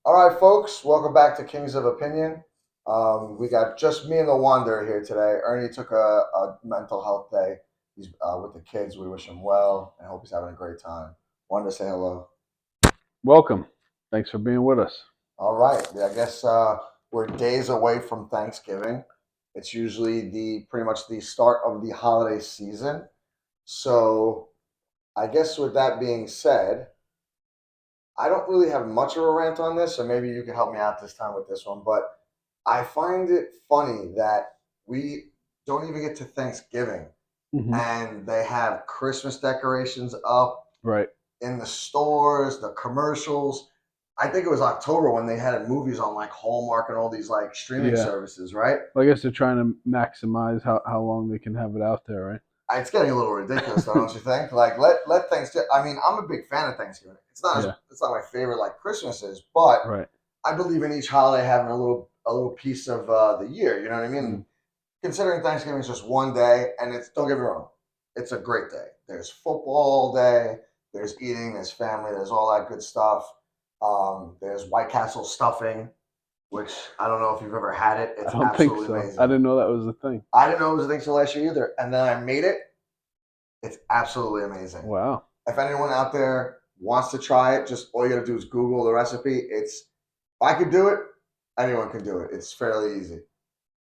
All right, folks, welcome back to Kings of Opinion. We got just me and the Wanderer here today. Ernie took a mental health day. He's with the kids. We wish him well and hope he's having a great time. Wanted to say hello. Welcome. Thanks for being with us. All right, I guess we're days away from Thanksgiving. It's usually the pretty much the start of the holiday season. So I guess with that being said, I don't really have much of a rant on this, so maybe you can help me out this time with this one. But I find it funny that we don't even get to Thanksgiving Hmm. and they have Christmas decorations up Right. in the stores, the commercials. I think it was October when they had movies on like Hallmark and all these like streaming Yeah. services, right? Well, I guess they're trying to maximize how long they can have it out there, It's getting a little ridiculous, though, right? don't you think? Like, let Thanksgiving. I mean, I'm a big fan of Thanksgiving. Yeah. It's not my favorite like Christmas is, but Right. I believe in each holiday having a little piece of the year. You know what I mean? Mm. Considering Thanksgiving is just one day, and it's don't get me wrong, it's a great day. There's football all day. There's eating. There's family. There's all that good stuff. There's White Castle stuffing, which I don't know if you've ever had it. I It's don't think absolutely so. I amazing. didn't know that was a thing. I didn't know it was a thing till last year either, and then I made it. It's absolutely amazing. Wow. If anyone out there wants to try it, just all you got to do is Google the recipe. If I could do it, anyone can do it. It's fairly easy.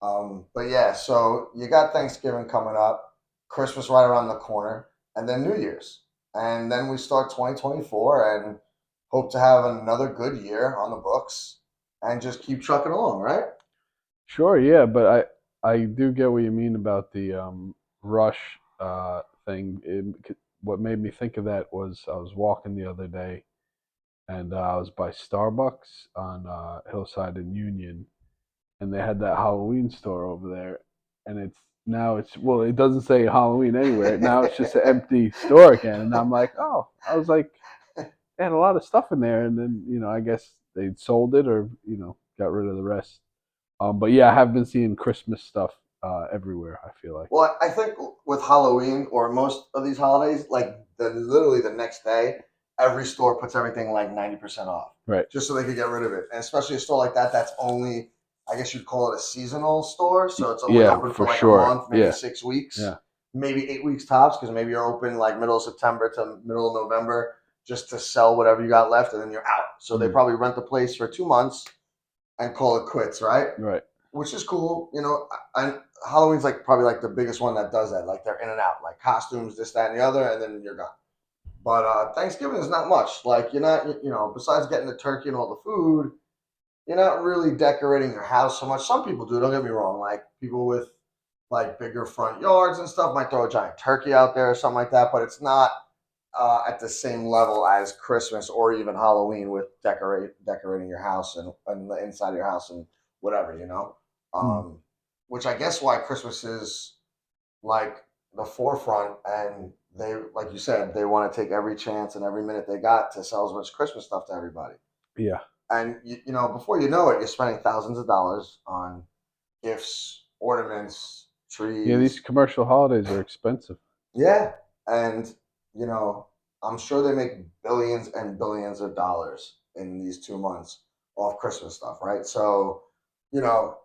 But yeah, so you got Thanksgiving coming up, Christmas right around the corner, and then New Year's. And then we start 2024 and hope to have another good year on the books and just keep trucking along, right? Sure. Yeah, but I do get what you mean about the rush thing. What made me think of that was I was walking the other day and I was by Starbucks on Hillside and Union, and they had that Halloween store over there, and it's well, it doesn't say Halloween anywhere. Now it's just an empty store again, and I'm like, oh, I was like, they had a lot of stuff in there, and then I guess they sold it or got rid of the rest. But yeah, I have been seeing Christmas stuff everywhere. I feel like. Well, I think with Halloween or most of these holidays, like literally the next day, every store puts everything like 90% off, Right. just so they could get rid of it. And especially a store like that, that's only, I guess you'd call it a seasonal store, so it's only Yeah, open for for like a sure. month, maybe Yeah. 6 weeks, Yeah. maybe 8 weeks tops, because maybe you're open like middle of September to middle of November just to sell whatever you got left, and then you're out. So they Mm, probably rent the place for 2 months and call it quits, right? right. Which is cool. Halloween's like probably like the biggest one that does that. Like they're in and out, like costumes, this, that, and the other, and then you're gone. But Thanksgiving is not much. Like you're not, besides getting the turkey and all the food, you're not really decorating your house so much. Some people do. Don't get me wrong. Like people with like bigger front yards and stuff might throw a giant turkey out there or something like that. But it's not at the same level as Christmas or even Halloween with decorating your house and the inside of your house and whatever. Mm, Um, which I guess why Christmas is like the forefront, and they, like you said, they want to take every chance and every minute they got to sell as much Christmas stuff to everybody. yeah. And before you know it, you're spending thousands of dollars on gifts, ornaments, Yeah. These trees. commercial holidays are expensive. Yeah, and you know, I'm sure they make billions and billions of dollars in these 2 months off Christmas stuff, right? So,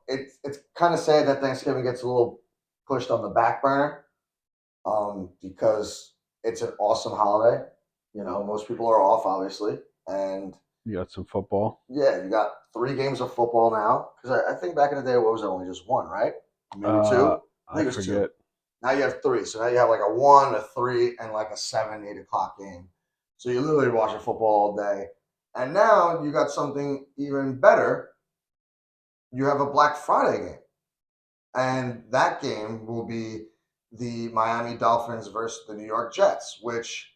it's kind of sad that Thanksgiving gets a little pushed on the back burner, because it's an awesome holiday. Most people are off, obviously, and You got some football. yeah, you got 3 games of football now. Because I think back in the day, what was it? Only just one, right? Maybe Uh, two. I I think it was two. forget. Now you have three. So now you have like a 1, a 3, and like a 7, 8 o'clock game. So you're literally watching football all day. And now you got something even better. You have a Black Friday game. And that game will be the Miami Dolphins versus the New York Jets, which,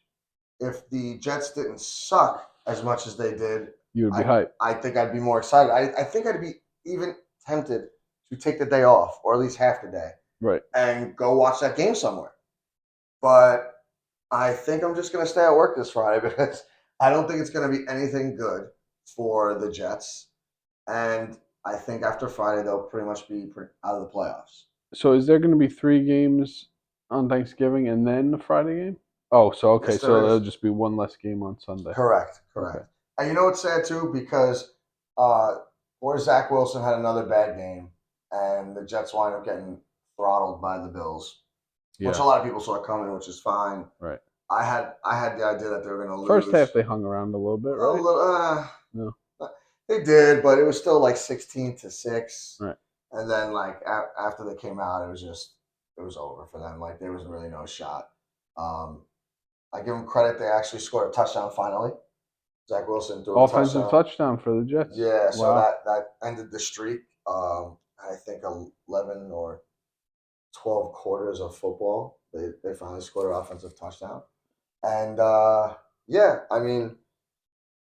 if the Jets didn't suck as much as they did, You would be I, hyped. I think I'd be more excited. I think I'd be even tempted to take the day off, or at least half the day, Right. and go watch that game somewhere. But I think I'm just going to stay at work this Friday because I don't think it's going to be anything good for the Jets. And I think after Friday, they'll pretty much be out of the playoffs. So is there going to be 3 games on Thanksgiving and then the Friday game? Oh, so okay, Yes, there so there'll is. just be one less game on Sunday. Correct, Okay. correct. And you know what's sad too? Because uh, poor Zach Wilson had another bad game, and the Jets wind up getting throttled by the Bills, which Yeah, a lot of people saw coming, which is fine. right. I had the idea that they were going to First half lose they hung around a little bit, a right? little. No, They did, but it was still like 16-6. right. And then like after they came out, it was over for them. Like there was really no shot. Um, I give them credit; they actually scored a touchdown finally. Zach Wilson threw a Offensive touchdown. touchdown for the Jets. Yeah, so Wow. that ended the streak. I think 11 or 12 quarters of football. They finally scored an offensive touchdown, and yeah, I mean,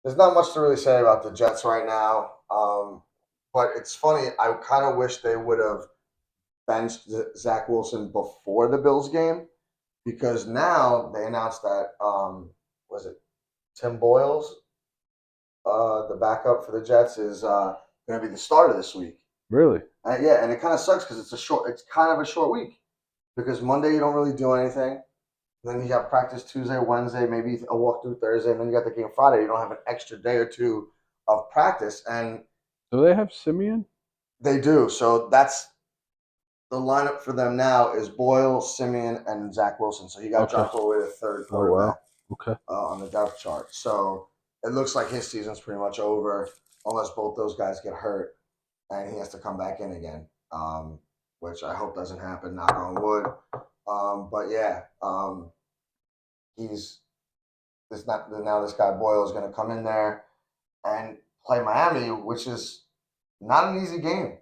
there's not much to really say about the Jets right now. But it's funny. I kind of wish they would have benched Zach Wilson before the Bills game because now they announced that was it Tim Boyles, the backup for the Jets, is going to be the starter this week. Really? Yeah, and it kind of sucks because it's kind of a short week because Monday you don't really do anything. Then you have practice Tuesday, Wednesday, maybe a walkthrough Thursday, and then you got the game Friday. You don't have an extra day or two of practice, and Do they have Simeon? they do. So that's the lineup for them now is Boyle, Simeon, and Zach Wilson. So he got Okay. dropped all the way to third Oh quarterback wow. Okay. on the depth chart. So it looks like his season's pretty much over unless both those guys get hurt and he has to come back in again, which I hope doesn't happen. Knock on wood. But yeah, he's this not now. This guy Boyle is going to come in there and play Miami, which is not an easy game.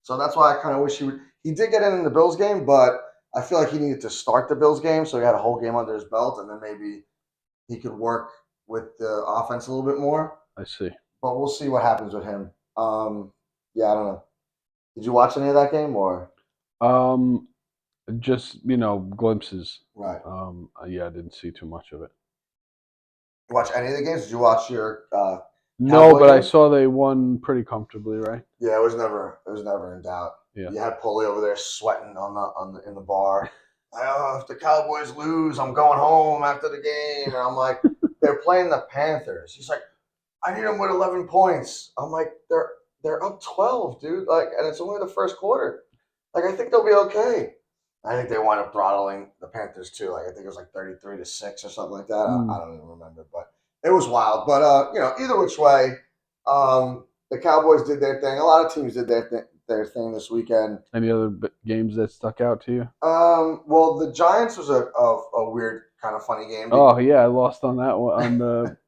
So that's why I kind of wish he would. He did get in the Bills game, but I feel like he needed to start the Bills game, so he had a whole game under his belt, and then maybe he could work with the offense a little bit more. I see. But we'll see what happens with him. Yeah, I don't know. Did you watch any of that game or Um, just glimpses. right? Yeah, I didn't see too much of it. You watch any of the games? Did you watch your No, Cowboy but I game? saw they won pretty comfortably, right? Yeah, it was never in doubt. Yeah. You had Paulie over there sweating in the bar. Oh, if the Cowboys lose, I'm going home after the game. And I'm like, they're playing the Panthers. He's like, I need them with 11 points. I'm like, they're up 12, dude. Like, and it's only the first quarter. Like, I think they'll be okay. I think they wound up throttling the Panthers too. Like, I think it was like 33-6 or something like that. I Mm. don't even remember, but it was wild. But either which way, the Cowboys did their thing. A lot of teams did their thing this weekend. Any other games that stuck out to you? Well, the Giants was a weird kind of funny game. Oh yeah, I lost on that one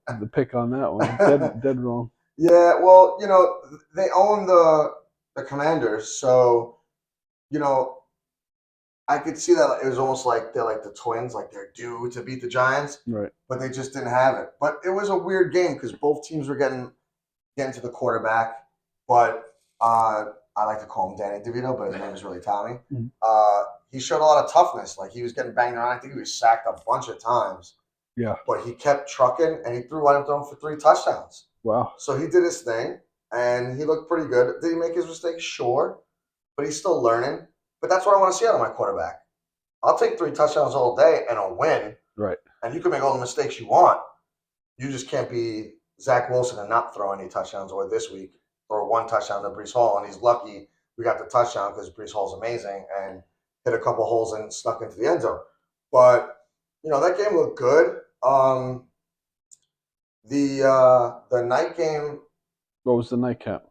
on the pick on that one. Dead wrong. Yeah, well, they own the Commanders, so you know I could see that it was almost like they're like the Twins, like they're due to beat the Giants, Right. but they just didn't have it. But it was a weird game because both teams were getting to the quarterback, but I like to call him Danny DeVito, but his name is really Tommy. Mm. He showed a lot of toughness. Like he was getting banged around. I think he was sacked a bunch of times, Yeah. but he kept trucking and he wound up throwing for 3 touchdowns. Wow. So he did his thing and he looked pretty good. Did he make his mistakes? Sure, but he's still learning. But that's what I want to see out of my quarterback. I'll take 3 touchdowns all day and a win, Right. and you can make all the mistakes you want. You just can't be Zach Wilson and not throw any touchdowns. Or this week, throw 1 touchdown to Brees Hall, and he's lucky we got the touchdown because Brees Hall's amazing and hit a couple holes and snuck into the end zone. But that game looked good. The night game, What was the nightcap?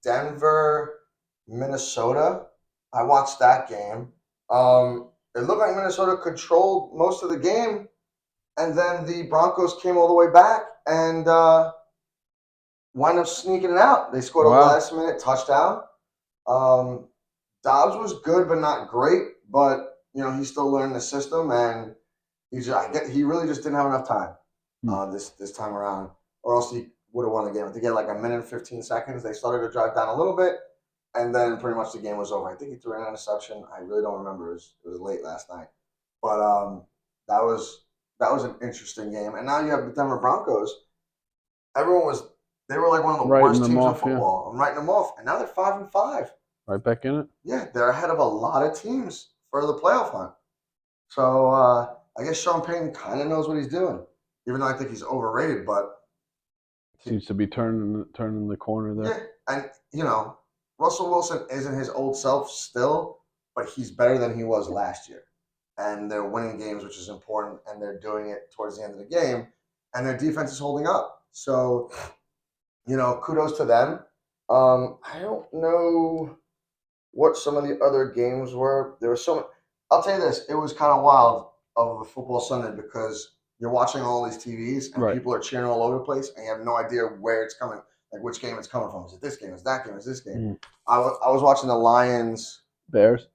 Denver, Minnesota. I watched that game. It looked like Minnesota controlled most of the game, and then the Broncos came all the way back and wind up sneaking it out. They scored a Wow. last-minute touchdown. Dobbs was good, but not great. But he's still learning the system, and he really just didn't have enough time this time around, or else he would have won the game. I think he had like a minute and 15 seconds. They started to drive down a little bit, and then pretty much the game was over. I think he threw an interception. I really don't remember. It was late last night, but that was an interesting game. And now you have the Denver Broncos. They were like one of the Writing worst them teams in off, yeah. football. I'm writing them off, and now they're 5-5. Right back in it. Yeah, they're ahead of a lot of teams for the playoff hunt. So I guess Sean Payton kind of knows what he's doing, even though I think he's overrated. But Seems to be turning the corner there. Yeah, and Russell Wilson isn't his old self still, but he's better than he was last year. And they're winning games, which is important, and they're doing it towards the end of the game, and their defense is holding up. So, kudos to them. I don't know what some of the other games were. There was so. I'll tell you this: it was kind of wild of a football Sunday because you're watching all these TVs and Right. people are cheering all over the place, and you have no idea where it's coming, like which game it's coming from. Is it this game? Is that game? Is this game? Mm. I was watching the Lions Bears.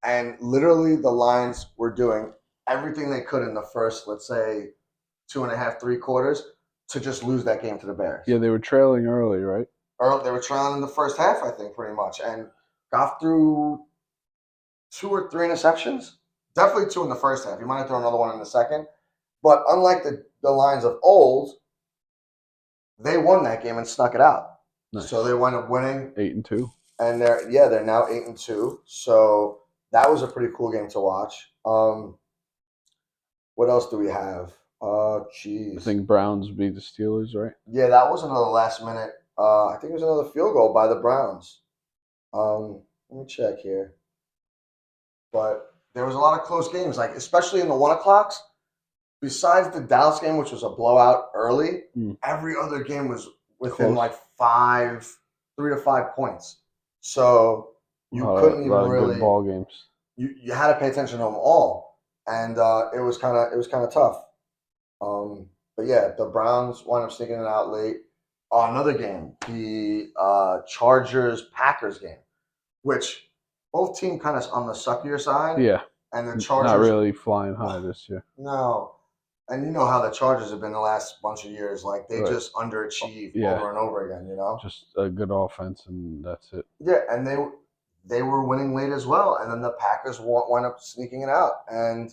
and literally the Lions were doing everything they could in the first, let's say, 2.5, 3 quarters to just lose that game to the Bears. Yeah, they were trailing early, right? They were trailing in the first half, I think, pretty much, and got through 2 or 3 interceptions. Definitely 2 in the first half. You might have thrown another one in the second. But unlike the Lions of old, they won that game and snuck it out. Nice. So they wound up winning 8-2. And they're now 8-2. So that was a pretty cool game to watch. What else do we have? Jeez. I think Browns beat the Steelers, right? Yeah, that was another last minute. I think it was another field goal by the Browns. Let me check here. But there was a lot of close games, like especially in the 1 o'clocks. Besides the Dallas game, which was a blowout early, every other game was within like 3 to 5 points. So you couldn't even really good ball games. You had to pay attention to them all, and it was kind of tough. But yeah, the Browns wound up sneaking it out late. Another game, the Chargers Packers game, which both teams kind of on the suckier side. Yeah, and the Chargers not really flying high this year. No, and you know how the Chargers have been the last bunch of years. Like they just underachieve over and over again. Just a good offense, and that's it. Yeah, and they were winning late as well, and then the Packers wound up sneaking it out. And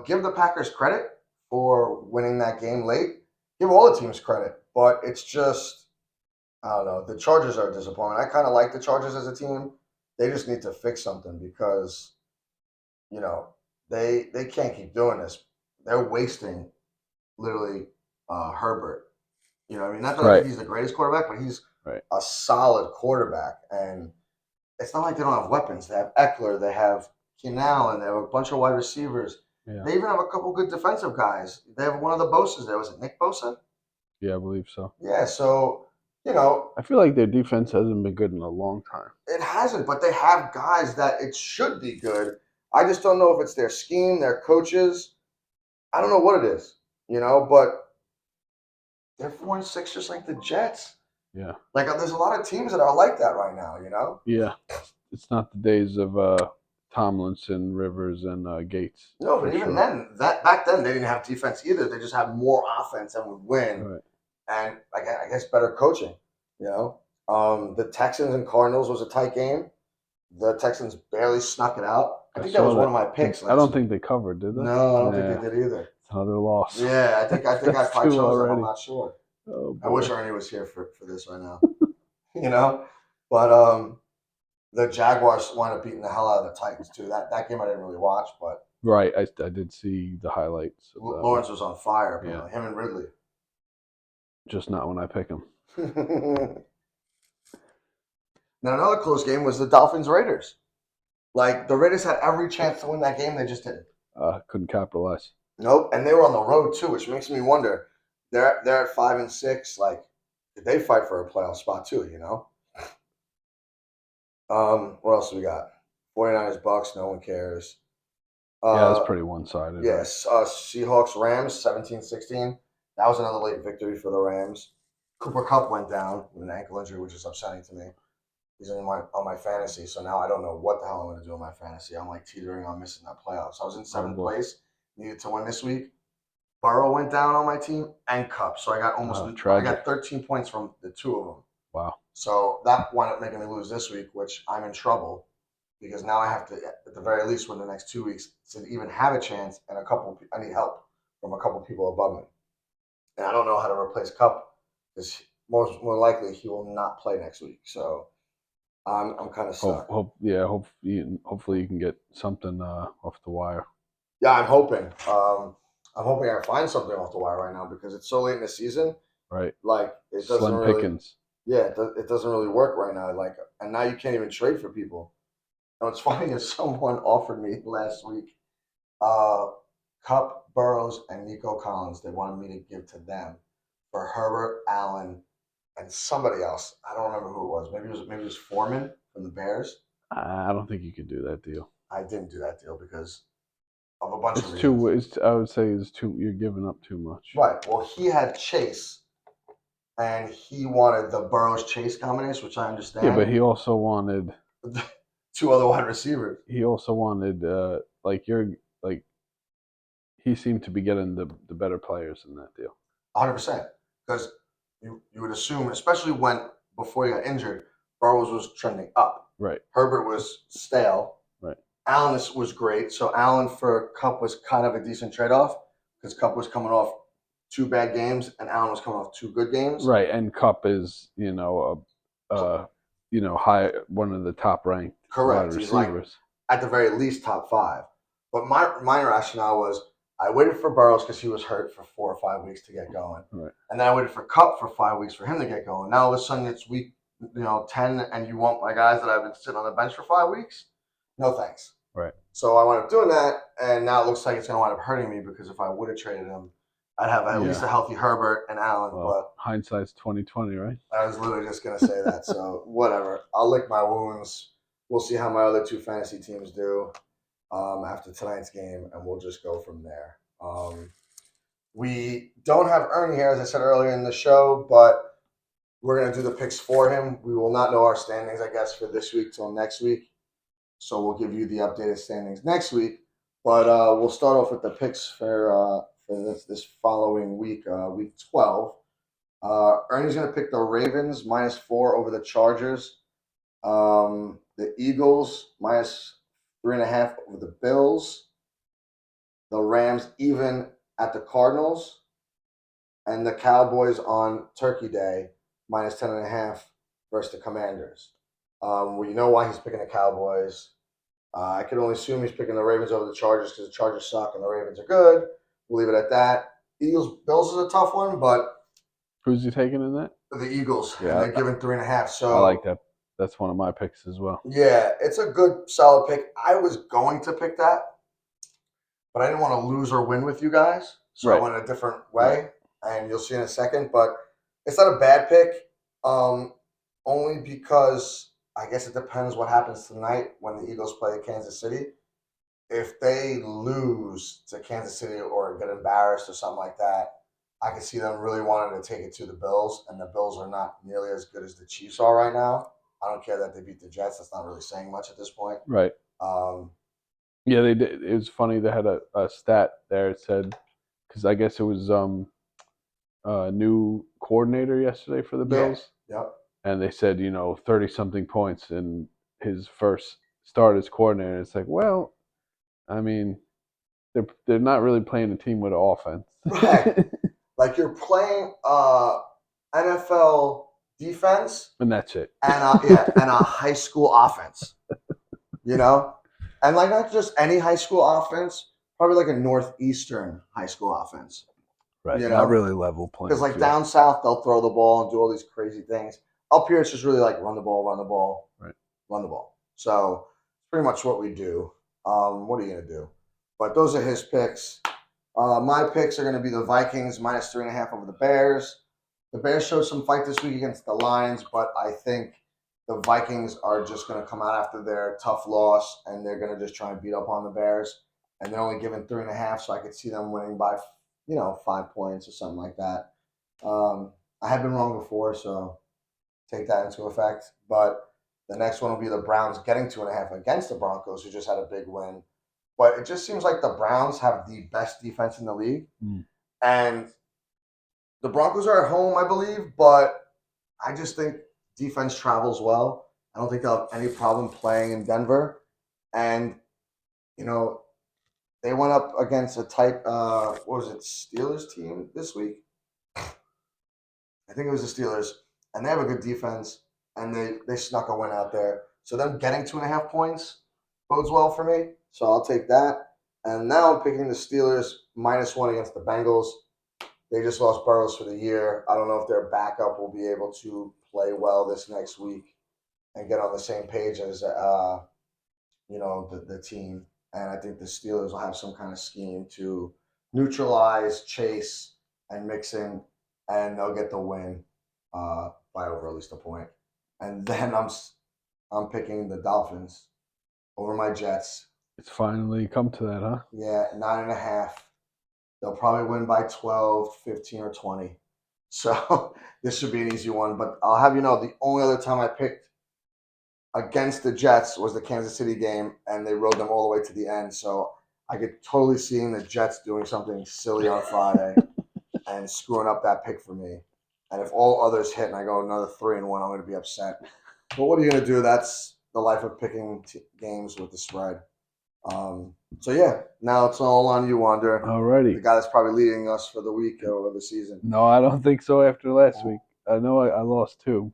give the Packers credit for winning that game late. Give all the teams credit, but it's just I don't know. The Chargers are disappointing. I kind of like the Chargers as a team. They just need to fix something because they can't keep doing this. They're wasting literally Herbert. I mean, not that he's the greatest quarterback, but he's a solid quarterback. And it's not like they don't have weapons. They have Eckler, they have Keenan Allen, they have a bunch of wide receivers. Yeah. They even have a couple good defensive guys. They have one of the Bosa's there. Was it Nick Bosa? Yeah, I believe so. Yeah, so I feel like their defense hasn't been good in a long time. It hasn't, but they have guys that it should be good. I just don't know if it's their scheme, their coaches. I don't know what it is, but they're 4-6 just like the Jets. Yeah. Like there's a lot of teams that are like that right now, Yeah. It's not the days of Tomlinson, Rivers, and Gates. No, but even then, back then they didn't have defense either. They just had more offense and would win. Right. And I guess better coaching, The Texans and Cardinals was a tight game. The Texans barely snuck it out. I think that was one of my picks. I don't think they covered, did they? No, I don't think they did either. It's another loss. Yeah, I think I probably chose them. I'm not sure. Oh, I wish Ernie was here for this right now. But the Jaguars wound up beating the hell out of the Titans too. That game I didn't really watch, but right, I did see the highlights. Lawrence was on fire. Yeah, him and Ridley. Just not when I pick him. Now another close game was the Dolphins Raiders. Like the Raiders had every chance to win that game, they just didn't. Couldn't capitalize. Nope, and they were on the road too, which makes me wonder. They're at 5-6. Like, did they fight for a playoff spot too? What else do we got? 49ers Bucks. No one cares. Yeah, it's pretty one-sided. Yes. Seahawks Rams 17-16. That was another late victory for the Rams. Cooper Kupp went down with an ankle injury, which is upsetting to me. He's on my fantasy, so now I don't know what the hell I'm going to do in my fantasy. I'm like teetering on missing that playoffs. I was in seventh place, needed to win this week. Burrow went down on my team and Kupp, so I got I got 13 points from the two of them. Wow. So that wound up making me lose this week, which I'm in trouble because now I have to, at the very least, win the next 2 weeks to even have a chance. And I need help from a couple people above me, and I don't know how to replace Kupp because more likely he will not play next week. So I'm kind of stuck. Hopefully you can get something off the wire. Yeah, I'm hoping. I'm hoping I find something off the wire right now because it's so late in the season. Right. Like it doesn't Slim really, pickings. yeah, it doesn't really work right now. Like, and now you can't even trade for people. And what's funny is someone offered me last week, uh, Cup, Burrows, and Nico Collins. They wanted me to give to them for Herbert, Allen, and somebody else. I don't remember who it was. Maybe it was Foreman from the Bears. I don't think you could do that deal. I didn't do that deal because of a bunch of It's too. reasons. I would say it's too. You're giving up too much. Right. Well, he had Chase, and he wanted the Burrows Chase combination, which I Yeah, but understand. he also wanted. Two other wide receivers. He also wanted. Like you're like he seemed to be getting the better players in that deal. 100%. Because you would assume, especially when before he got injured, Burrows was trending up. Right. Herbert was stale. Right. Allen was great. So Allen for Cup was kind of a decent trade off because Cup was coming off two bad games and Allen was coming off two good games. Right. And Cup is high one of the top ranked Correct. wide He's like receivers. at the very least top five. But my rationale was I waited for Burrows because he was hurt for 4 or 5 weeks to get going. Right. And then I waited for Cup for 5 weeks for him to get going. Now all of a sudden it's week 10 and you want my guys that I've been sitting on the bench for 5 weeks? No thanks. Right. So I wound up doing that, and now it looks like it's going to wind up hurting me because if I would have traded him, I'd have at least a healthy Herbert and Allen. Well, but hindsight's 2020, right? I was literally just going to say that. So whatever. I'll lick my wounds. We'll see how my other two fantasy teams do after tonight's game, and we'll just go from there. We don't have Ernie here, as I said earlier in the show, but we're going to do the picks for him. We will not know our standings, I guess, for this week till next week. So we'll give you the updated standings next week. But we'll start off with the picks for this following week, week 12. Ernie's going to pick the Ravens -4 over the Chargers. The Eagles -3.5 over the Bills. The Rams even at the Cardinals. And the Cowboys on Turkey Day -10.5 versus the Commanders. We know why he's picking the Cowboys. I can only assume he's picking the Ravens over the Chargers because the Chargers suck and the Ravens are good. We'll leave it at that. Bills is a tough one, but who's he taking in that? The Eagles. Yeah, and they're giving 3.5. So I like that. That's one of my picks as well. Yeah, it's a good, solid pick. I was going to pick that, but I didn't want to lose or win with you guys, so I went a different way, and you'll see in a second. But it's not a bad pick, only because I guess it depends what happens tonight when the Eagles play Kansas City. If they lose to Kansas City or get embarrassed or something like that, I can see them really wanting to take it to the Bills, and the Bills are not nearly as good as the Chiefs are right now. I don't care that they beat the Jets. That's not really saying much at this point. Right. Yeah, they did. It was funny. They had a stat there. It said, because I guess it was a new coordinator yesterday for the Bills. Yeah. Yep. And they said, 30-something points in his first start as coordinator. It's like, well, I mean, they're not really playing a team with an offense. Right. Like you're playing NFL defense, and that's it. And and a high school offense. And like not just any high school offense, probably like a northeastern high school offense. Right. Not really level playing. Because like down south, they'll throw the ball and do all these crazy things. Up here, it's just really like run the ball, right. Run the ball. So pretty much what we do. What are you gonna do? But those are his picks. My picks are going to be the Vikings -3.5 over the Bears. The Bears showed some fight this week against the Lions, but I think the Vikings are just going to come out after their tough loss, and they're going to just try and beat up on the Bears. And they're only giving 3.5, so I could see them winning by, 5 points or something like that. I have been wrong before, so take that into effect. But the next one will be the Browns getting 2.5 against the Broncos, who just had a big win. But it just seems like the Browns have the best defense in the league. And the Broncos are at home, I believe, but I just think defense travels well. I don't think they'll have any problem playing in Denver. And, they went up against a tight, Steelers team this week? I think it was the Steelers. And they have a good defense, and they snuck a win out there. So them getting 2.5 points bodes well for me. So I'll take that. And now I'm picking the Steelers -1 against the Bengals. They just lost Burrows for the year. I don't know if their backup will be able to play well this next week and get on the same page as the team. And I think the Steelers will have some kind of scheme to neutralize Chase and Mixon, and they'll get the win by over at least a point. And then I'm picking the Dolphins over my Jets. It's finally come to that, huh? Yeah, 9.5. They'll probably win by 12, 15, or 20. So this should be an easy one. But I'll have you know, the only other time I picked against the Jets was the Kansas City game, and they rode them all the way to the end. So I could totally see the Jets doing something silly on Friday and screwing up that pick for me. And if all others hit and I go another 3-1, I'm going to be upset. But what are you going to do? That's the life of picking games with the spread. So yeah, now it's all on you, Wander. Alrighty. The guy that's probably leading us for the week or the season. No, I don't think so after last week. I know I lost 2.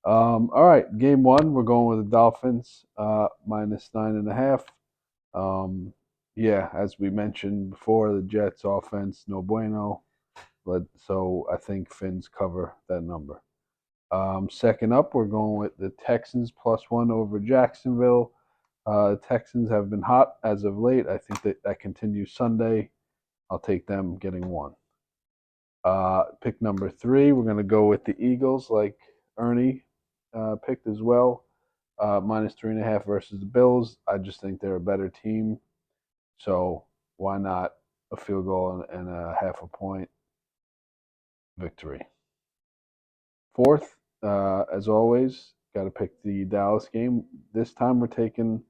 All right, game 1, we're going with the Dolphins, -9.5. Yeah, as we mentioned before, the Jets' offense, no bueno. So I think Finns cover that number. Second up, we're going with the Texans +1 over Jacksonville. Texans have been hot as of late. I think that continues Sunday. I'll take them getting 1. Pick number 3, we're going to go with the Eagles, like Ernie picked as well. -3.5 versus the Bills. I just think they're a better team. So why not a field goal and a half a point victory? Fourth, as always, got to pick the Dallas game. This time we're taking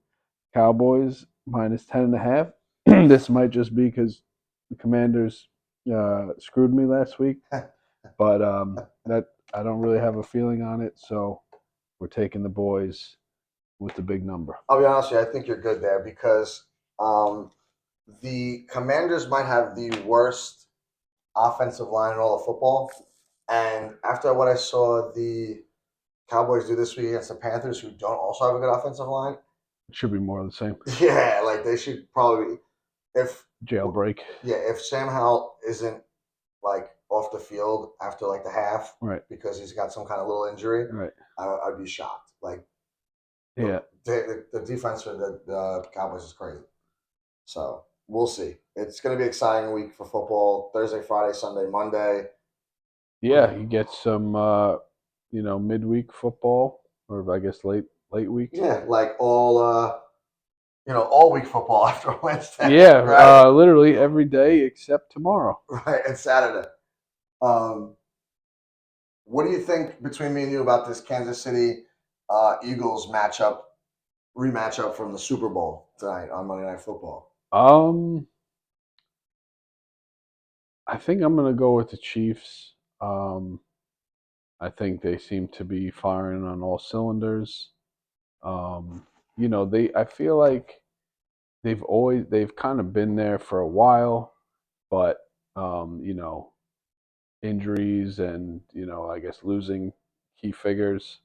Cowboys -10.5. This might just be because the Commanders screwed me last week, but that I don't really have a feeling on it, so we're taking the boys with the big number. I'll be honest with you, I think you're good there because the Commanders might have the worst offensive line in all of football. And after what I saw the Cowboys do this week against the Panthers, who don't also have a good offensive line, It should be more of the same. yeah, like they should probably if Jailbreak. yeah, if Sam Howell isn't like off the field after like the half, Right, because he's got some kind of little injury, right. I'd be shocked. Like Yeah, the defense for the Cowboys is crazy. So we'll see. It's going to be an exciting week for football. Thursday, Friday, Sunday, Monday. yeah. You get some, midweek football, or I guess late week. Yeah, like all week football after Wednesday. Yeah, right, literally every day except tomorrow. right, and Saturday. Um, what do you think between me and you about this Kansas City Eagles rematchup from the Super Bowl tonight on Monday Night Football? I think I'm gonna go with the Chiefs. Um, I think they seem to be firing on all cylinders. Um, I feel like they've kind of been there for a while, but um, you know, injuries and I guess losing key figures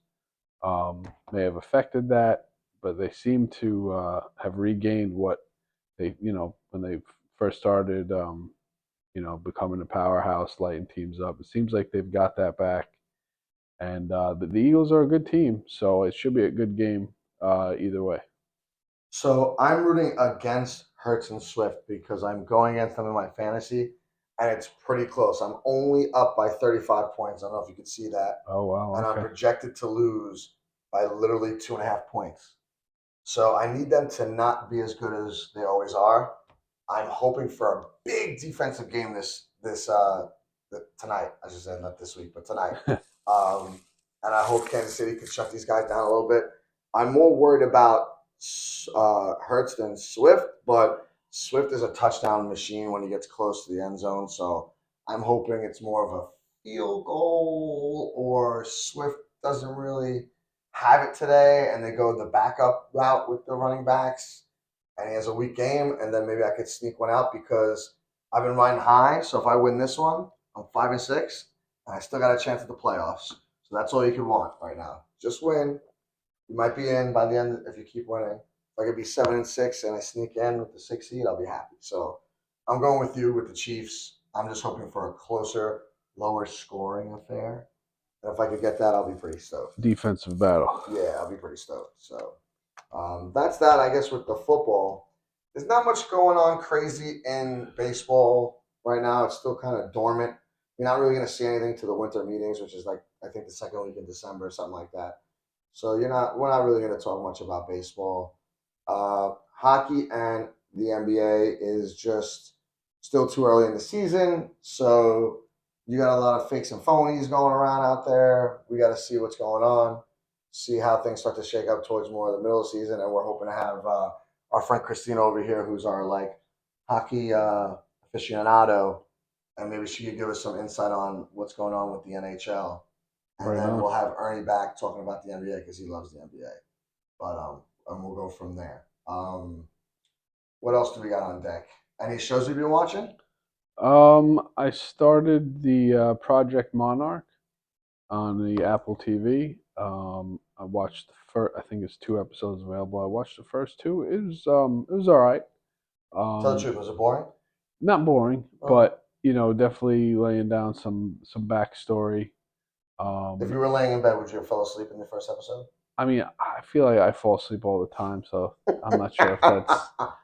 may have affected that, but they seem to have regained what they when they first started becoming a powerhouse, lighting teams up. It seems like they've got that back, and the Eagles are a good team, so it should be a good game either way. So I'm rooting against Hurts and Swift because I'm going against them in my fantasy, and it's pretty close. I'm only up by 35 points. I don't know if you could see that, Oh wow, and I'm okay. projected to lose by literally 2.5 points. So I need them to not be as good as they always are. I'm hoping for a big defensive game tonight. I should say not this week, but tonight. Um, and I hope Kansas City could shut these guys down a little bit. I'm more worried about Hurts than Swift, but Swift is a touchdown machine when he gets close to the end zone. So I'm hoping it's more of a field goal, or Swift doesn't really have it today and they go the backup route with the running backs and he has a weak game, and then maybe I could sneak one out because I've been riding high. So if I win this one, I'm 5-6, and I still got a chance at the playoffs. So that's all you can want right now. Just win. You might be in by the end if you keep winning. If I could be 7-6 and I sneak in with the 6 seed, I'll be happy. So I'm going with you with the Chiefs. I'm just hoping for a closer, lower scoring affair. And if I could get that, I'll be pretty stoked. Defensive battle. Yeah, I'll be pretty stoked. So that's that, I guess, with the football. There's not much going on crazy in baseball right now. It's still kind of dormant. You're not really going to see anything to the winter meetings, which is like I think the second week in December or something like that. So we're not really going to talk much about baseball. Hockey and the NBA is just still too early in the season, so you got a lot of fakes and phonies going around out there. We got to see what's going on, see how things start to shake up towards more of the middle of the season, and we're hoping to have our friend Christina over here, who's our like hockey aficionado, and maybe she could give us some insight on what's going on with the NHL. And Right then on. we'll have Ernie back talking about the NBA because he loves the NBA. But and we'll go from there. What else do we got on deck? Any shows you've been watching? I started the Project Monarch on the Apple TV. I watched the first. I think it's 2 episodes available. I watched the first two. It was all right. Tell the Um, truth, was it boring? Not boring, Okay. but definitely laying down some backstory. If Um, you were laying in bed, would you have fell asleep in the first episode? I mean, I feel like I fall asleep all the time, so I'm not sure if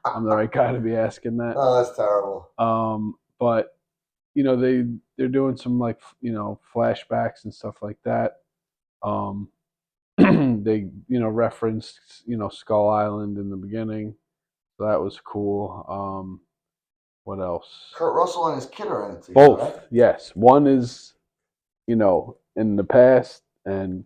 I'm the right guy to be asking that. Oh, that's terrible. But they're doing some like flashbacks and stuff like that. Um, they referenced Skull Island in the beginning, so that was cool. What else? Kurt Russell and his kid are in it together, right? Both, yes. One is in the past, and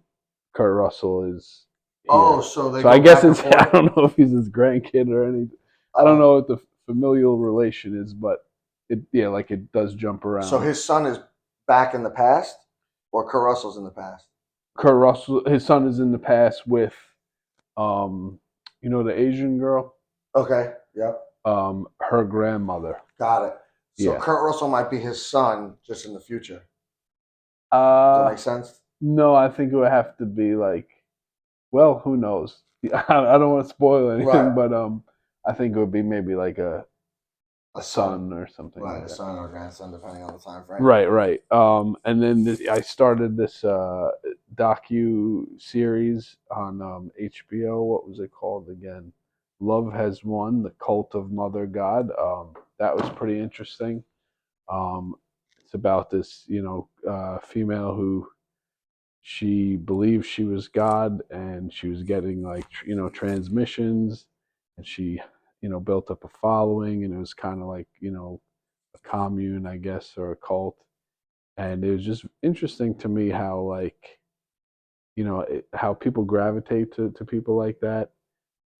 Kurt Russell is Oh, here. so they So I go guess back and it's I forth. don't know if he's his grandkid or anything. I don't Oh, know what the familial relation is, but like it does jump so around. his son is back in the past, or Kurt Russell's in the past? Kurt Russell, his son is in the past with, um, the Asian girl, Okay, yep, her grandmother. got it. So Yeah. Kurt Russell might be his son just in the future. Does that Uh, make sense? no, I think it would have to be like, well, who knows? I don't want to spoil anything, Right, but I think it would be maybe like a a son. son or something Right, like a that. son or grandson, depending on the time frame. Right, right. And then I started this docu series on HBO. What was it called again? Love Has Won: The Cult of Mother God. That was pretty interesting. Um, it's about this, female who she believed she was God, and she was getting like transmissions, and she built up a following, and it was kind of like a commune, I guess, or a cult. And it was just interesting to me how like how people gravitate to people like that,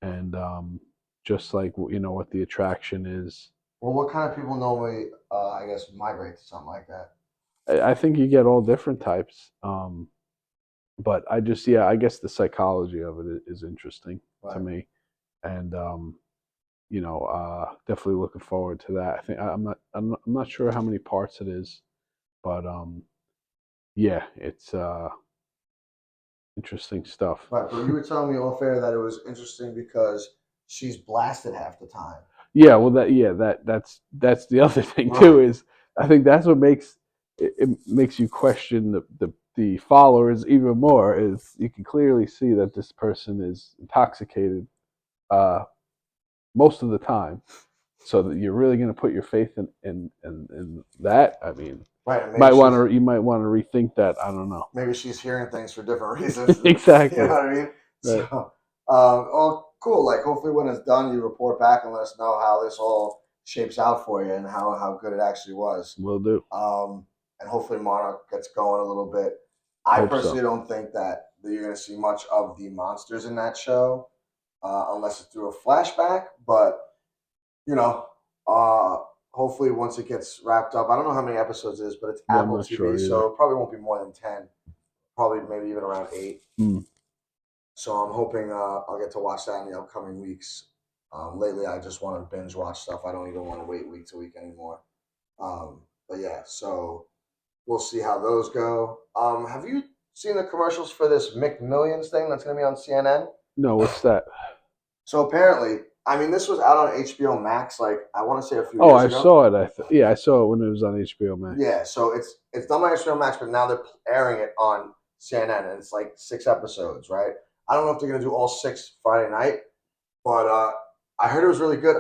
and just like what the attraction is. Well, what kind of people normally, I guess, migrate to something like that? I think you get all different types, but I just I guess the psychology of it is interesting to Right. me, and definitely looking forward to that. I think I'm not sure how many parts it is, but yeah, it's interesting stuff. Right, but you were telling me off air that it was interesting because she's blasted half the time. Yeah, well, that's the other thing Right. too. Is I think that's what makes it makes you question the followers even more. Is you can clearly see that this person is intoxicated uh, most of the time, so that you're really going to put your faith in that. I mean, Right, and maybe she's you might want to rethink that. I don't know. maybe she's hearing things for different reasons. You know Exactly. what I mean? So, Right. oh, cool. Like, hopefully, when it's done, you report back and let us know how this all shapes out for you and how good it actually was. Will do. And hopefully, Monarch gets going a little bit. I Hope personally so. don't think that you're going to see much of the monsters in that show, unless it's through a flashback. But you know, uh, hopefully once it gets wrapped up, I don't know how many episodes it is, but it's Yeah, I'm Apple not TV, sure either. so it probably won't be more than 10. Probably maybe even around 8. Hmm. So I'm hoping I'll get to watch that in the upcoming weeks. Lately, I just want to binge watch stuff. I don't even want to wait week to week anymore. But yeah, so we'll see how those go. Have you seen the commercials for this McMillions thing that's going to be on CNN? No, what's that? So apparently, I mean, this was out on HBO Max, like I want to say a few Oh, years I ago. saw it. Yeah, I saw it when it was on HBO Max. Yeah, so it's done by HBO Max, but now they're airing it on CNN, and it's like 6 episodes, right? I don't know if they're gonna do all six Friday night, but I heard it was really good.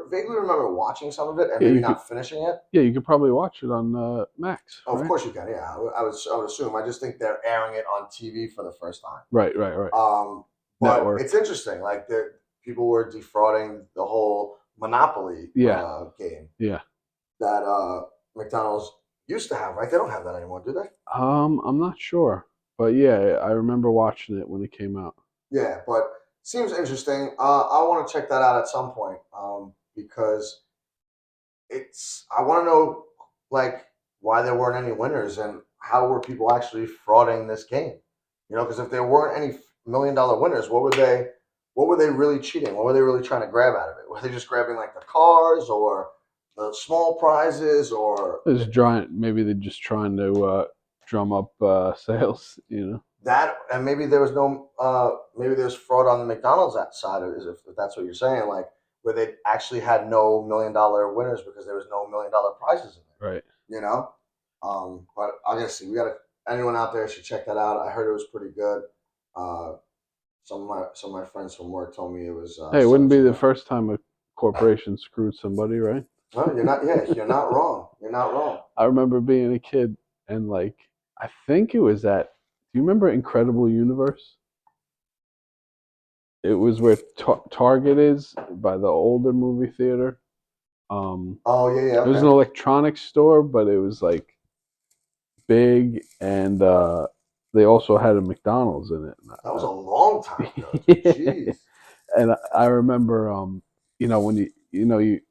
Vaguely remember watching some of it and Yeah, maybe you could. not finishing it. Yeah, you could probably watch it on Max, Oh, of right? course you can. Yeah, I would assume. I just think they're airing it on TV for the first time. Right. Um, but it's Network. interesting. Like the people were defrauding the whole Monopoly Yeah, game yeah. that McDonald's used to have. Right? They don't have that anymore, do they? I'm not sure, but yeah, I remember watching it when it came out. Yeah, but seems interesting. I want to check that out at some point because it's. I want to know like why there weren't any winners and how were people actually frauding this game. Because if there weren't any $1 million winners, what were they? What were they really cheating? What were they really trying to grab out of it? Were they just grabbing like the cars or the small prizes or It's trying. Maybe they're just trying to drum up sales. that? And maybe there was no. Maybe there's fraud on the McDonald's that side of it, if that's what you're saying. Like where they actually had no $1 million winners because there was no $1 million prizes in there. Right. You know. But I gotta see. We gotta. Anyone out there should check that out. I heard it was pretty good. Uh, some of my friends from work told me it was Hey, it something wouldn't be to the know. first time a corporation screwed somebody, right? No, you're not. Yeah, you're not wrong. You're not wrong. I remember being a kid and like I think it was at. Do you remember Incredible Universe? It was where Target is by the older movie theater. Um, Oh yeah, yeah, it was an okay. electronics store, but it was like big, and they also had a McDonald's in That was a it. long time ago, dude. Yeah. Jeez. And I remember, when you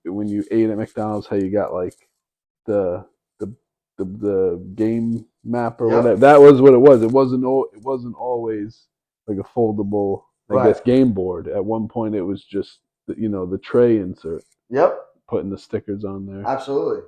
when you ate at McDonald's, how you got like the the the game map or Yep. whatever. That was what it was. It wasn't always like a foldable, I Right. guess, game board. At one point, it was just the tray insert, Yep. putting the stickers on there. Absolutely.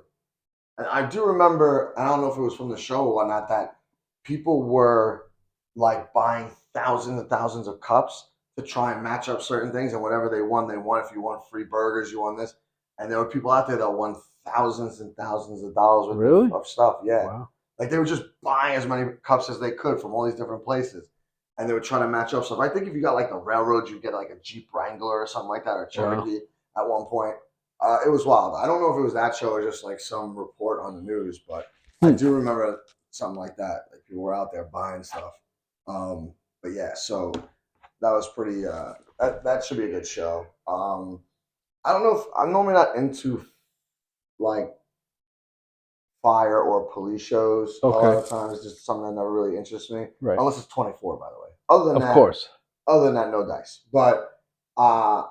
And I do remember. I don't know if it was from the show or whatnot that people were like buying thousands and thousands of cups to try and match up certain things, and whatever they won, they won. If you won free burgers, you won this. And there were people out there that won thousands and thousands of dollars worth Really? of stuff. Yeah. Wow. Like they were just buying as many cups as they could from all these different places. And they were trying to match up stuff. I think if you got like the railroad, you get like a Jeep Wrangler or something like that, or a Wow. Cherokee at one point. It was wild. I don't know if it was that show or just like some report on the news, but I Hmm. do remember something like that. Like people were out there buying stuff. But yeah, so that was pretty. That should be a good show. I don't know if I'm normally not into like fire or police shows a lot Okay. of times. It's just something that never really interests me, Right. unless it's 24, by the way. Other than Of that, course. no dice. But uh,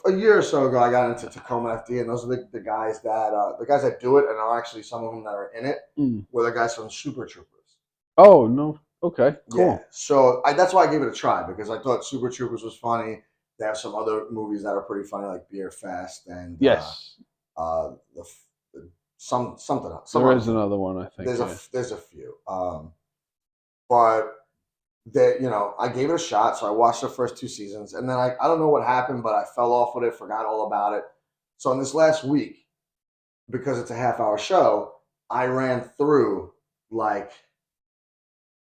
a year or so ago, I got into Tacoma FD, and those are the guys that do it, and are actually some of them that are in it Mm. were the guys from Super Troopers. Oh no. Okay. Yeah, Cool. so that's why I gave it a try because I thought Super Troopers was funny. They have some other movies that are pretty funny, like Beer Fest and Yes. the something else, some There other is thing. another one, I think. Yeah. There's a few, but that I gave it a shot. So I watched the first 2 seasons, and then I don't know what happened, but I fell off with it, forgot all about it. So in this last week, because it's a half-hour show, I ran through like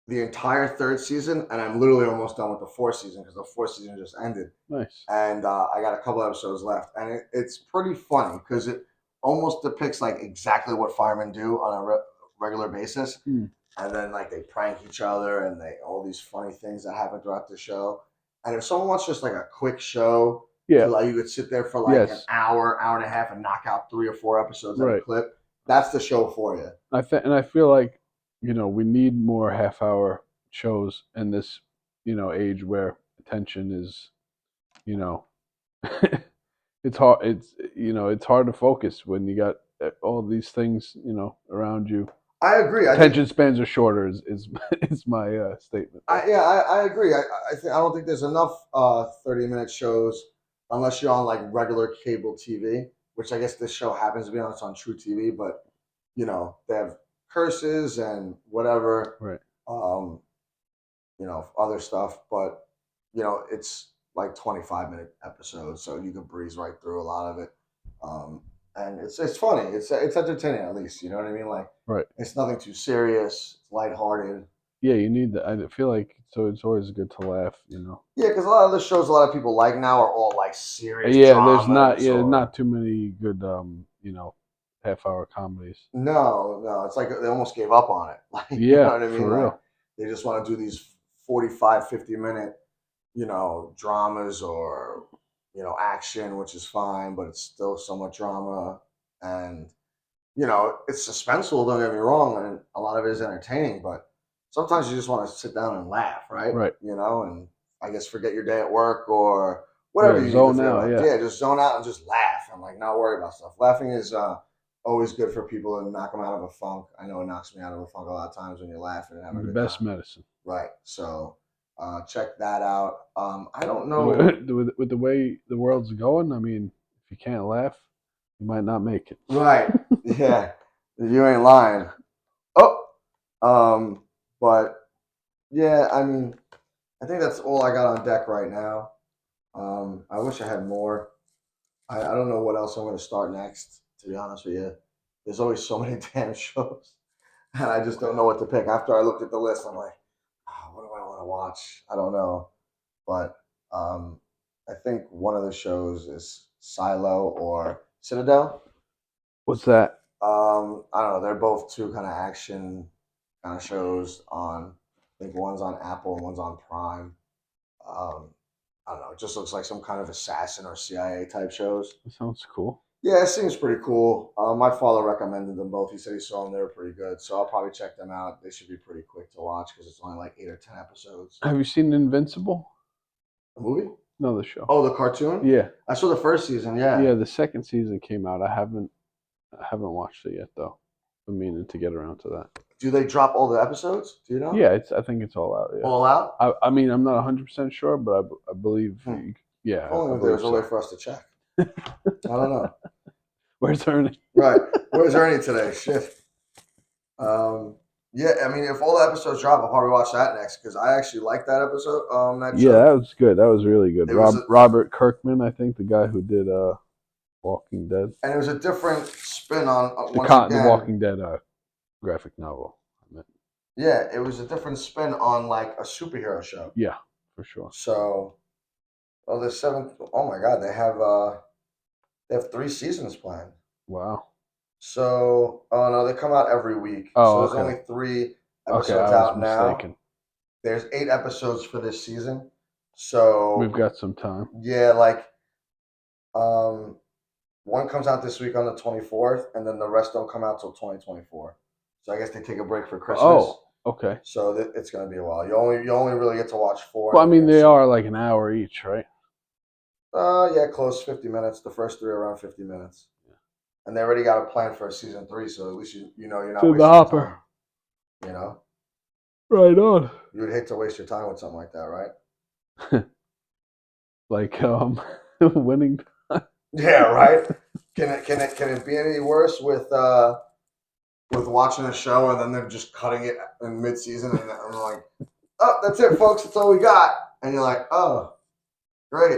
the entire third season, and I'm literally almost done with the fourth season because the fourth season just ended, Nice. and I got a couple episodes left, and it's pretty funny because it almost depicts like exactly what firemen do on a regular basis, Mm. and then like they prank each other and they all these funny things that happen throughout the show. And if someone wants just like a quick show Yeah. to like you could sit there for like an Yes. hour and a half and knock out 3 or 4 episodes at a Right. clip, that's the show for you. I feel like we need more half-hour shows in this age where attention is you know it's hard. It's hard to focus when you got all these things around you. I agree. I think Attention spans are shorter. Is is my statement there. I agree. I don't think there's enough 30-minute shows unless you're on like regular cable TV, which I guess this show happens to be on. It's on True TV, but they have curses and whatever, Right. um, other stuff. But it's like 25-minute episodes, so you can breeze right through a lot of it. Um, and it's funny. It's entertaining at least. You know what I mean? Like Right. it's nothing too serious. It's lighthearted. Yeah, you need that. I feel like so it's always good to laugh. Yeah, because a lot of the shows a lot of people like now are all like serious Yeah, there's not dramas yeah or not too many good half-hour comedies. no. It's like they almost gave up on it. Like you know Yeah, what I mean? for Like real. they just want to do these 45, 50-minute dramas or action, which is fine, but it's still somewhat drama. And it's suspenseful, don't get me wrong, and a lot of it is entertaining, but sometimes you just want to sit down and laugh, right? Right. And I guess forget your day at work or whatever Yeah, you need to zone feel out. like. Yeah, Yeah, just zone out and just laugh and like not worry about stuff. Laughing is always good for people and knock them out of a funk. I know it knocks me out of a funk a lot of times when you're laughing and having a the good best time. medicine. Right. So check that out. I don't know. With the way the world's going, I mean, if you can't laugh, you might not make it. Right. Yeah. You ain't lying. Oh. But yeah, I mean, I think that's all I got on deck right now. I wish I had more. I don't know what else I'm going to start next, to be honest with you. There's always so many damn shows, and I just don't know what to pick. After I looked at the list, I'm like, oh, what do I want to watch? I don't know. But I think one of the shows is Silo or Citadel. What's that? I don't know. They're both two kind of action kind of shows on. I think one's on Apple and one's on Prime. Um, I don't know. It just looks like some kind of assassin or CIA type shows. That sounds cool. Yeah, it seems pretty cool. My father recommended them both. He said he saw them; they were pretty good. So I'll probably check them out. They should be pretty quick to watch because it's only like 8 or 10 episodes. Have you seen Invincible? The movie? No, the show. Oh, the cartoon? Yeah, I saw the first season. Yeah. yeah. The second season came out. I haven't watched it yet though. I'm meaning to get around to that. Do they drop all the episodes? Do you know? Yeah, I think it's all out. Yeah. All out? I mean, I'm not 100% sure, but I believe. Hmm. Yeah, If I only there believe was a way so. for us to check. I don't know. Where's Ernie? Right. Where's Ernie today? Shit. Yeah, I mean, if all the episodes drop, I'll probably watch that next because I actually like that episode. That Yeah, show. that was good. That was really good. It was, Robert Kirkman, I think, the guy who did Walking Dead. and it was a different spin on The again. Walking Dead graphic novel. I meant. Yeah, it was a different spin on like a superhero show. Yeah, for sure. So, oh, there's seven. Oh my God, they have 3 seasons planned. Wow. So, oh no, they come out every week. So Oh, there's okay. only 3 Okay, episodes I was out now. mistaken. There's 8 episodes for this season. So We've got some time. yeah, like um, one comes out this week on the 24th, and then the rest don't come out till 2024. So I guess they take a break for Christmas. Oh, okay. So it's gonna be a while. You only really get to watch 4. Well, I mean, they are like an hour each, right? Yeah, close 50 minutes. The first 3 are around 50 minutes. Yeah. And they already got a plan for a season 3, so at least you know you're not To the wasting your hopper. time. You know, Right on. you would hate to waste your time with something like that, right? Like winning. Yeah, right. Can it be any worse with watching a show and then they're just cutting it in mid-season and I'm like, oh, that's it, folks. That's all we got. And you're like, oh, great.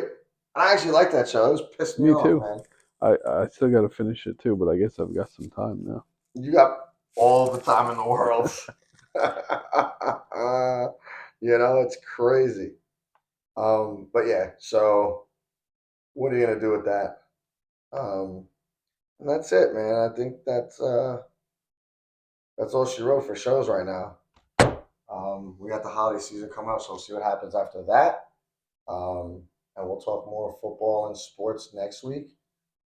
And I actually like that show. It was pissed me Me off, too. man. I still got to finish it too, but I guess I've got some time now. You got all the time in the world. It's crazy. But yeah, so what are you gonna do with that? And that's it, man. I think that's all she wrote for shows right now. We got the holiday season coming up, so we'll see what happens after that. And we'll talk more football and sports next week.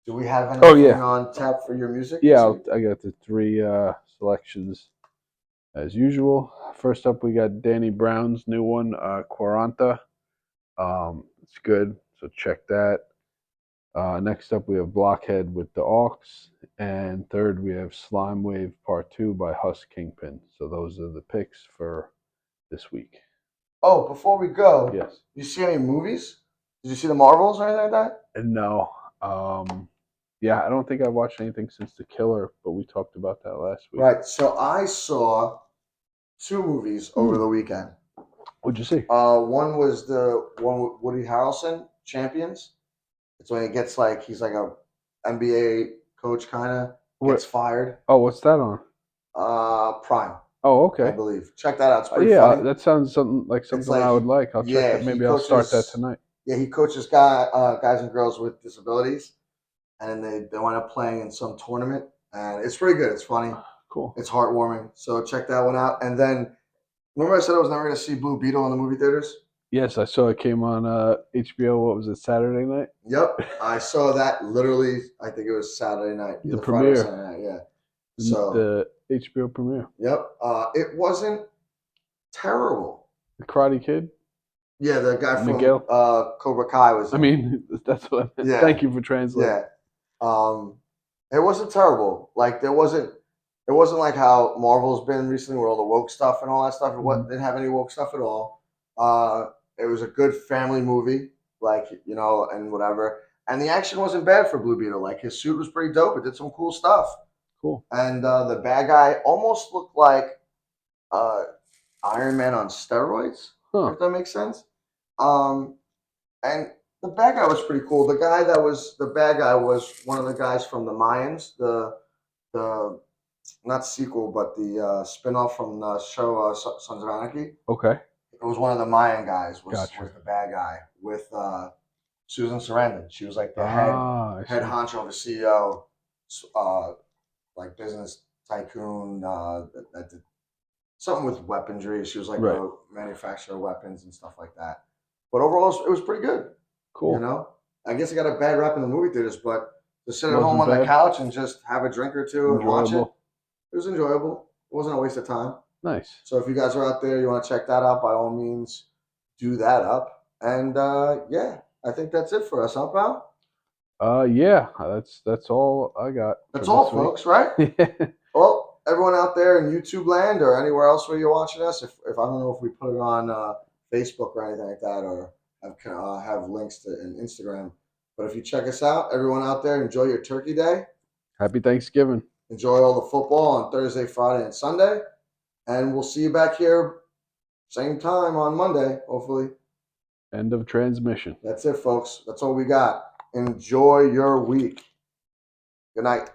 Do we have anything on tap for your music? Yeah, I got the 3 selections as usual. First up, we got Danny Brown's new one, Quaranta. It's good, so check that. Next up, we have Blockhead with the Aux. And third, we have Slime Wave Part 2 by Husk Kingpin. So those are the picks for this week. Oh, before we go, yes. You see any movies? Did you see the Marvels or anything like that? No. Yeah, I don't think I watched anything since The Killer, but we talked about that last week. Right. So I saw 2 movies over the weekend. What'd you see? One was the one with Woody Harrelson, Champions. It's when he gets like he's like a NBA coach kind of gets What? fired. Oh, what's that on? Prime, Oh, I okay. believe. Check that out. It's pretty Yeah, funny. that sounds It's something like I would like. I'll check yeah, that. he Maybe I'll start that coaches. tonight. Yeah, he coaches guys and girls with disabilities, and they wind up playing in some tournament, and it's pretty good. It's funny. Cool. It's heartwarming. So check that one out. And then remember I said I was never going to see Blue Beetle in the movie theaters. Yes, I saw it came on HBO. What was it? Saturday night. Yep, I saw that literally. I think it was Saturday night, The either Friday or premiere. Saturday night. Yeah. The, So the HBO premiere. yep, it wasn't terrible. The Karate Kid. Yeah, the guy from Miguel. Cobra Kai was I in it. mean, that's what I meant. Yeah, Thank you for translating. yeah. It wasn't terrible. Like it wasn't like how Marvel's been recently, with all the woke stuff and all that stuff. Mhm. Didn't have any woke stuff at all. It was a good family movie, like and whatever. And the action wasn't bad for Blue Beetle. Like his suit was pretty dope. It did some cool stuff. Cool. And the bad guy almost looked like uh, Iron Man on steroids, Huh. if that makes sense. Um, and the bad guy was pretty cool. The guy that was the bad guy was one of the guys from the Mayans, the not sequel, but the spinoff from the show Sons of Anarchy. Okay. It was one of the Mayan guys Gotcha. was the bad guy with Susan Sarandon. She was like the Ah, I head see. honcho of the CEO, uh, like business tycoon that did something with weaponry. She was like Right. a manufacturer of weapons and stuff like that. But overall, it was pretty good. You Cool. know, I guess I got a bad rap in the movie theaters, but to sit at home Wasn't on the bad. couch and just have a drink or two and watch it, Enjoyable. it was enjoyable. It wasn't a waste of time. Nice. So if you guys are out there, you want to check that out, by all means, do that up. And yeah, I think that's it for us, huh, pal? Yeah. That's all I got for That's all, this week. folks, right? Yeah. Well, everyone out there in YouTube land or anywhere else where you're watching us, if I don't know if we put it on Facebook or anything like that, or have links to in Instagram. But if you check us out, everyone out there, enjoy your Turkey Day. Happy Thanksgiving. Enjoy all the football on Thursday, Friday, and Sunday. And we'll see you back here same time on Monday, hopefully. End of transmission. That's it, folks. That's all we got. Enjoy your week. Good night.